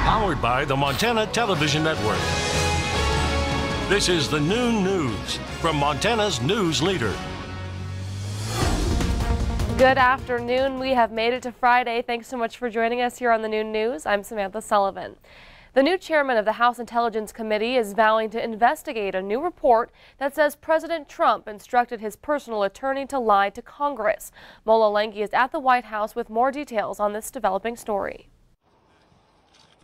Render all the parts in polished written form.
Powered by the Montana Television Network. This is the Noon News from Montana's news leader. Good afternoon. We have made it to Friday. Thanks so much for joining us here on the Noon News. I'm Samantha Sullivan. The new chairman of the House Intelligence Committee is vowing to investigate a new report that says President Trump instructed his personal attorney to lie to Congress. Mola Lenghi is at the White House with more details on this developing story.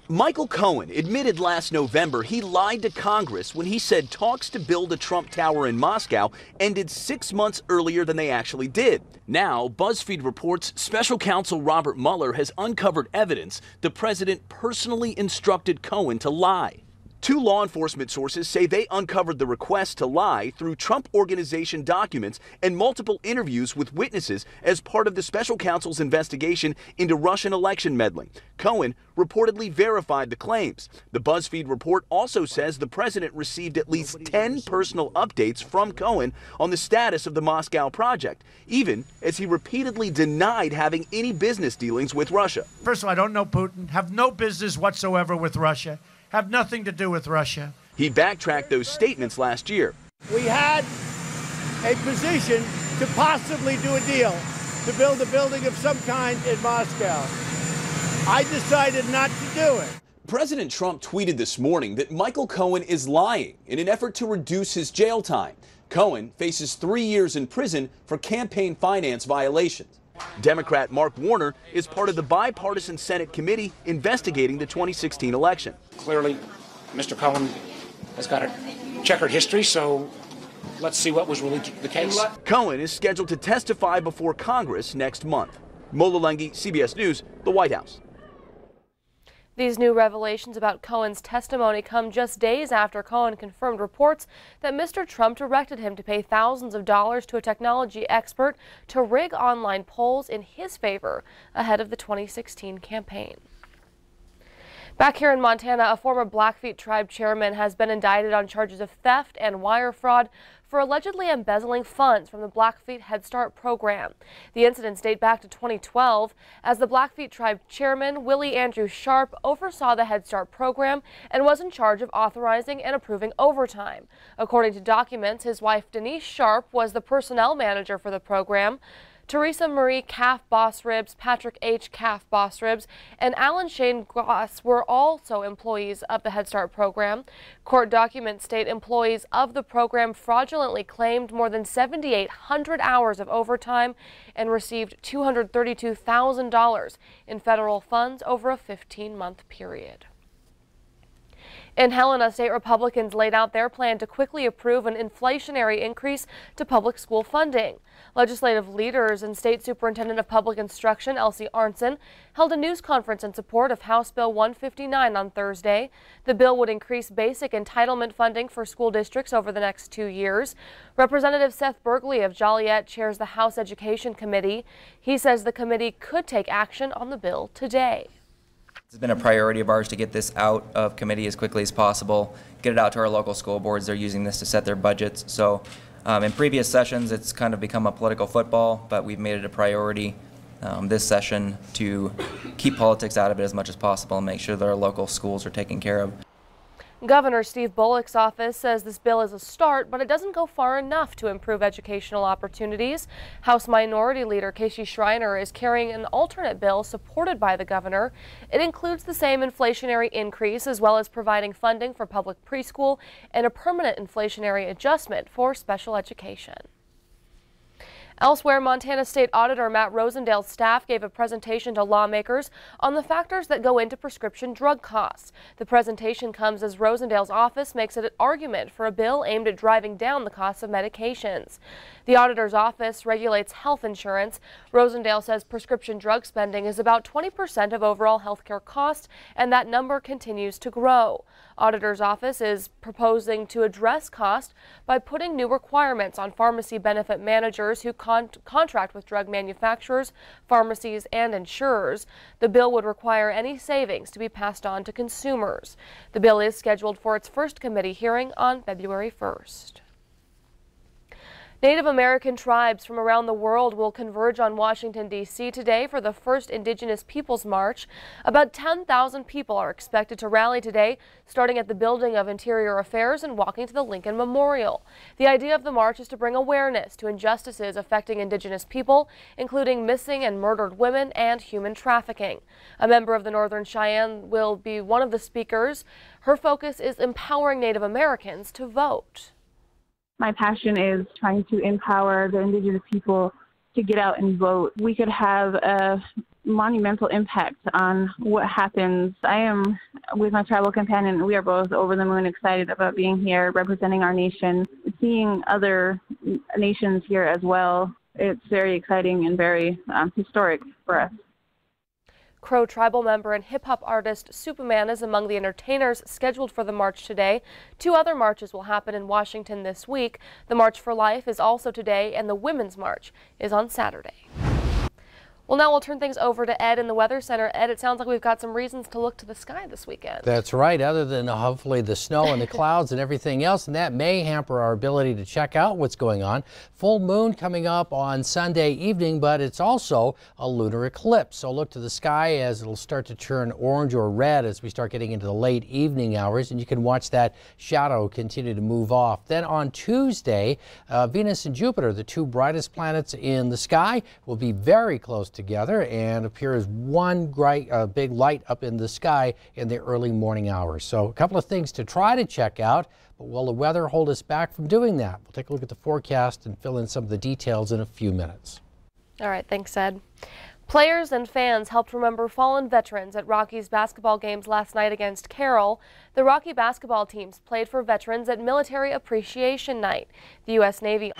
Michael Cohen admitted last November he lied to Congress when he said talks to build a Trump Tower in Moscow ended 6 months earlier than they actually did. Now, BuzzFeed reports special counsel Robert Mueller has uncovered evidence the president personally instructed Cohen to lie. Two law enforcement sources say they uncovered the request to lie through Trump Organization documents and multiple interviews with witnesses as part of the special counsel's investigation into Russian election meddling. Cohen reportedly verified the claims. The BuzzFeed report also says the president received at least 10 personal updates from Cohen on the status of the Moscow project, even as he repeatedly denied having any business dealings with Russia. First of all, I don't know Putin, have no business whatsoever with Russia. Have nothing to do with Russia. He backtracked those statements last year. We had a position to possibly do a deal to build a building of some kind in Moscow. I decided not to do it. President Trump tweeted this morning that Michael Cohen is lying in an effort to reduce his jail time. Cohen faces 3 years in prison for campaign finance violations. Democrat Mark Warner is part of the bipartisan Senate committee investigating the 2016 election. Clearly, Mr. Cohen has got a checkered history, so let's see what was really the case. Cohen is scheduled to testify before Congress next month. Mola Lenghi, CBS News, the White House. These new revelations about Cohen's testimony come just days after Cohen confirmed reports that Mr. Trump directed him to pay thousands of dollars to a technology expert to rig online polls in his favor ahead of the 2016 campaign. Back here in Montana, a former Blackfeet tribe chairman has been indicted on charges of theft and wire fraud for allegedly embezzling funds from the Blackfeet Head Start program. The incidents date back to 2012 as the Blackfeet tribe chairman, Willie Andrew Sharp, oversaw the Head Start program and was in charge of authorizing and approving overtime. According to documents, his wife Denise Sharp was the personnel manager for the program. Teresa Marie Calf Boss Ribs, Patrick H. Calf Boss Ribs, and Alan Shane Goss were also employees of the Head Start program. Court documents state employees of the program fraudulently claimed more than 7,800 hours of overtime and received $232,000 in federal funds over a 15-month period. In Helena, state Republicans laid out their plan to quickly approve an inflationary increase to public school funding. Legislative leaders and State Superintendent of Public Instruction, Elsie Arnson, held a news conference in support of House Bill 159 on Thursday. The bill would increase basic entitlement funding for school districts over the next 2 years. Representative Seth Bergley of Joliet chairs the House Education Committee. He says the committee could take action on the bill today. It's been a priority of ours to get this out of committee as quickly as possible, get it out to our local school boards. They're using this to set their budgets. So in previous sessions, it's kind of become a political football, but we've made it a priority this session to keep politics out of it as much as possible and make sure that our local schools are taken care of. Governor Steve Bullock's office says this bill is a start, but it doesn't go far enough to improve educational opportunities. House Minority Leader Casey Schreiner is carrying an alternate bill supported by the governor. It includes the same inflationary increase as well as providing funding for public preschool and a permanent inflationary adjustment for special education. Elsewhere, Montana State Auditor Matt Rosendale's staff gave a presentation to lawmakers on the factors that go into prescription drug costs. The presentation comes as Rosendale's office makes it an argument for a bill aimed at driving down the cost of medications. The auditor's office regulates health insurance. Rosendale says prescription drug spending is about 20% of overall healthcare costs, and that number continues to grow. Auditor's office is proposing to address cost by putting new requirements on pharmacy benefit managers who contract with drug manufacturers, pharmacies, and insurers. The bill would require any savings to be passed on to consumers. The bill is scheduled for its first committee hearing on February 1st. Native American tribes from around the world will converge on Washington, D.C. today for the first Indigenous Peoples March. About 10,000 people are expected to rally today, starting at the Building of Interior Affairs and walking to the Lincoln Memorial. The idea of the march is to bring awareness to injustices affecting Indigenous people, including missing and murdered women and human trafficking. A member of the Northern Cheyenne will be one of the speakers. Her focus is empowering Native Americans to vote. My passion is trying to empower the Indigenous people to get out and vote. We could have a monumental impact on what happens. I am with my tribal companion. We are both over the moon excited about being here, representing our nation, seeing other nations here as well. It's very exciting and very historic for us. Crow tribal member and hip-hop artist Superman is among the entertainers scheduled for the march today. 2 other marches will happen in Washington this week. The March for Life is also today, and the Women's March is on Saturday. Well, now we'll turn things over to Ed in the Weather Center. Ed, it sounds like we've got some reasons to look to the sky this weekend. That's right, other than hopefully the snow and the clouds and everything else, and that may hamper our ability to check out what's going on. Full moon coming up on Sunday evening, but it's also a lunar eclipse. So look to the sky as it'll start to turn orange or red as we start getting into the late evening hours, and you can watch that shadow continue to move off. Then on Tuesday, Venus and Jupiter, the 2 brightest planets in the sky, will be very close together and appear as one bright, big light up in the sky in the early morning hours. So a couple of things to try to check out, but will the weather hold us back from doing that? We'll take a look at the forecast and fill in some of the details in a few minutes. All right, thanks, Ed. Players and fans helped remember fallen veterans at Rockies basketball games last night against Carroll. The Rocky basketball teams played for veterans at Military Appreciation Night. The U.S. Navy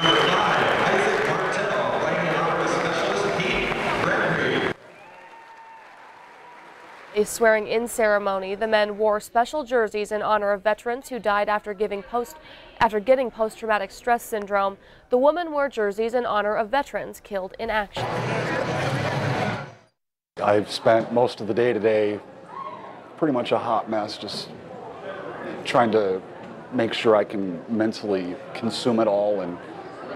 a swearing-in ceremony. The men wore special jerseys in honor of veterans who died after getting post-traumatic stress syndrome. The women wore jerseys in honor of veterans killed in action. I've spent most of the day today pretty much a hot mess, just trying to make sure I can mentally consume it all and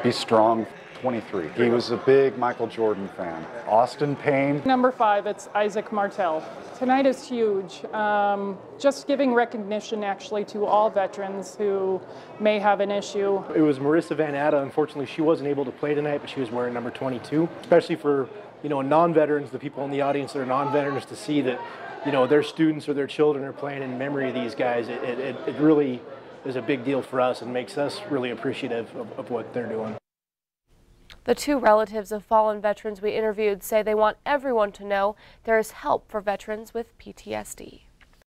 be strong. 23. He was a big Michael Jordan fan. Austin Payne. Number 5, it's Isaac Martell. Tonight is huge. Just giving recognition actually to all veterans who may have an issue. It was Marissa Van Atta. Unfortunately, she wasn't able to play tonight, but she was wearing number 22. Especially for, non-veterans, the people in the audience that are non-veterans, to see that, their students or their children are playing in memory of these guys. It really is a big deal for us and makes us really appreciative of what they're doing. The 2 relatives of fallen veterans we interviewed say they want everyone to know there is help for veterans with PTSD.